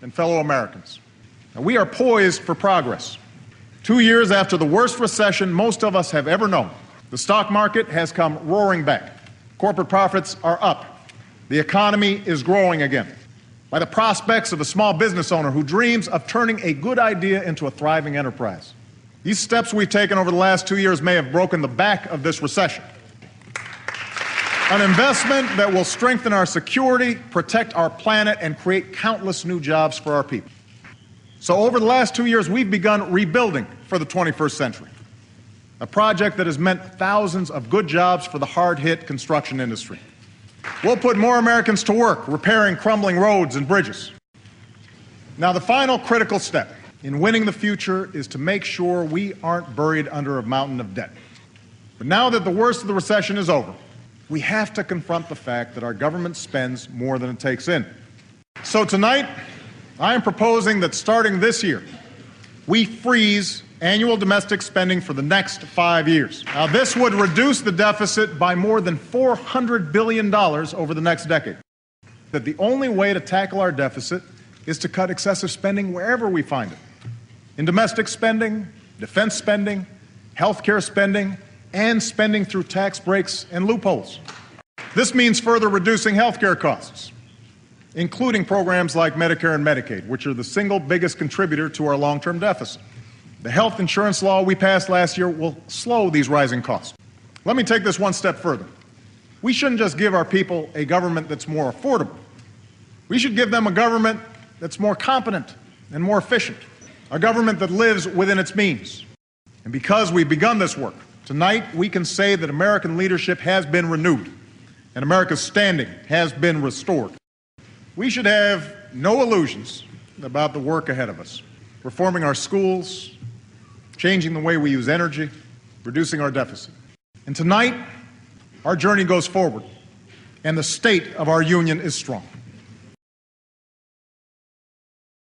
and fellow Americans. Now, we are poised for progress. 2 years after the worst recession most of us have ever known, the stock market has come roaring back. Corporate profits are up. The economy is growing again. By the prospects of a small business owner who dreams of turning a good idea into a thriving enterprise. These steps we've taken over the last 2 years may have broken the back of this recession. An investment that will strengthen our security, protect our planet, and create countless new jobs for our people. So over the last 2 years, we've begun rebuilding for the 21st century. A project that has meant thousands of good jobs for the hard-hit construction industry. We'll put more Americans to work repairing crumbling roads and bridges. Now, the final critical step in winning the future is to make sure we aren't buried under a mountain of debt. But now that the worst of the recession is over, we have to confront the fact that our government spends more than it takes in. So tonight, I am proposing that starting this year, we freeze annual domestic spending for the next 5 years. Now, this would reduce the deficit by more than $400 billion over the next decade. That the only way to tackle our deficit is to cut excessive spending wherever we find it. In domestic spending, defense spending, health care spending, and spending through tax breaks and loopholes. This means further reducing health care costs, including programs like Medicare and Medicaid, which are the single biggest contributor to our long-term deficit. The health insurance law we passed last year will slow these rising costs. Let me take this one step further. We shouldn't just give our people a government that's more affordable. We should give them a government that's more competent and more efficient, a government that lives within its means. And because we've begun this work, tonight we can say that American leadership has been renewed and America's standing has been restored. We should have no illusions about the work ahead of us. Reforming our schools, changing the way we use energy, reducing our deficit. And tonight, our journey goes forward, and the state of our union is strong.